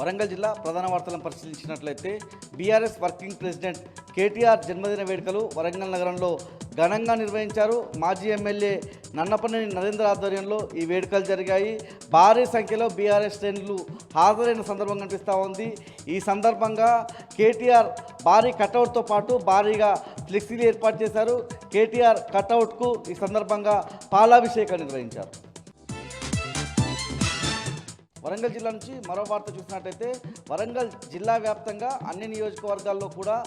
వరంగల్ జిల్లా ప్రధాన వార్తలను పరిశీలించినట్లయితే బీఆర్ఎస్ వర్కింగ్ ప్రెసిడెంట్ కేటీఆర్ జన్మదిన వేడుకలు వరంగల్ నగరంలో ఘనంగా నిర్వహించారు. మాజీ ఎమ్మెల్యే నన్నపనేని నరేంద్ర ఆధ్వర్యంలో ఈ వేడుకలు జరిగాయి. భారీ సంఖ్యలో బీఆర్ఎస్ శ్రేణులు హాజరైన సందర్భం కనిపిస్తూ ఉంది. ఈ సందర్భంగా కేటీఆర్ భారీ కటౌట్తో పాటు భారీగా ఫ్లెక్సీలు ఏర్పాటు చేశారు. కేటీఆర్ కటౌట్కు ఈ సందర్భంగా పాలాభిషేకం నిర్వహించారు. వరంగల్ జిల్లా నుంచి మరో వార్త చూసినట్టయితే వరంగల్ జిల్లా వ్యాప్తంగా అన్ని నియోజకవర్గాల్లో కూడా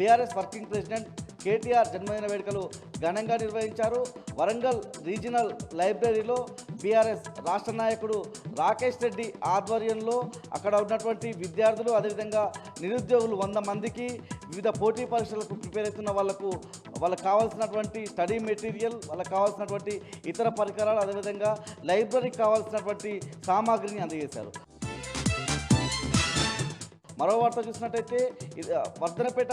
బీఆర్ఎస్ వర్కింగ్ ప్రెసిడెంట్ కేటీఆర్ జన్మదిన వేడుకలు ఘనంగా నిర్వహించారు. వరంగల్ రీజనల్ లైబ్రరీలో బీఆర్ఎస్ రాష్ట్ర నాయకుడు రాకేష్ రెడ్డి ఆధ్వర్యంలో అక్కడ ఉన్నటువంటి విద్యార్థులు అదేవిధంగా నిరుద్యోగులు 100 మందికి వివిధ పోటీ పరీక్షలకు ప్రిపేర్ అవుతున్న వాళ్ళకు కావాల్సినటువంటి స్టడీ మెటీరియల్, వాళ్ళకు కావాల్సినటువంటి ఇతర పరికరాలు అదేవిధంగా లైబ్రరీకి కావాల్సినటువంటి సామాగ్రిని అందజేశారు. మరో వార్త చూసినట్టయితే వర్ధనపేట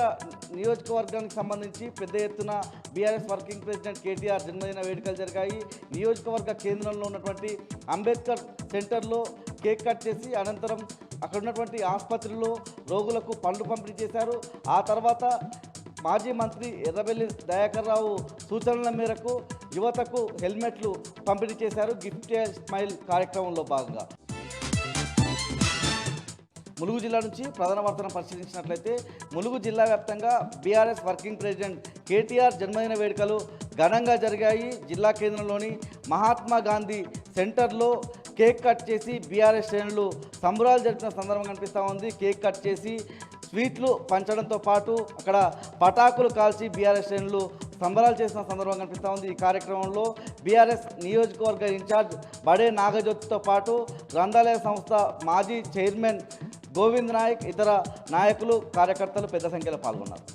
నియోజకవర్గానికి సంబంధించి పెద్ద ఎత్తున బీఆర్ఎస్ వర్కింగ్ ప్రెసిడెంట్ కేటీఆర్ జన్మదిన వేడుకలు జరిగాయి. నియోజకవర్గ కేంద్రంలో ఉన్నటువంటి అంబేద్కర్ సెంటర్లో కేక్ కట్ చేసి అనంతరం అక్కడ ఉన్నటువంటి ఆసుపత్రుల్లో రోగులకు పండ్లు పంపిణీ చేశారు. ఆ తర్వాత మాజీ మంత్రి ఎర్రబెల్లి దయాకర్ రావు సూచనల మేరకు యువతకు హెల్మెట్లు పంపిణీ చేశారు. గిఫ్ట్ స్మైల్ కార్యక్రమంలో భాగంగా ములుగు జిల్లా నుంచి ప్రధాన వార్తను పరిశీలించినట్లయితే ములుగు జిల్లా వ్యాప్తంగా బీఆర్ఎస్ వర్కింగ్ ప్రెసిడెంట్ కేటీఆర్ జన్మదిన వేడుకలు ఘనంగా జరిగాయి. జిల్లా కేంద్రంలోని మహాత్మా గాంధీ సెంటర్లో కేక్ కట్ చేసి బీఆర్ఎస్ శ్రేణులు సంబరాలు జరిపిన సందర్భం కనిపిస్తూ ఉంది. కేక్ కట్ చేసి స్వీట్లు పంచడంతో పాటు అక్కడ పటాకులు కాల్చి బీఆర్ఎస్ శ్రేణులు సంబరాలు చేసిన సందర్భం కనిపిస్తూ ఉంది. ఈ కార్యక్రమంలో బీఆర్ఎస్ నియోజకవర్గ ఇన్ఛార్జ్ బడే నాగజ్యోతితో పాటు గ్రంథాలయ సంస్థ మాజీ చైర్మన్ గోవింద్ నాయక్, ఇతర నాయకులు కార్యకర్తలు పెద్ద సంఖ్యలో పాల్గొన్నారు.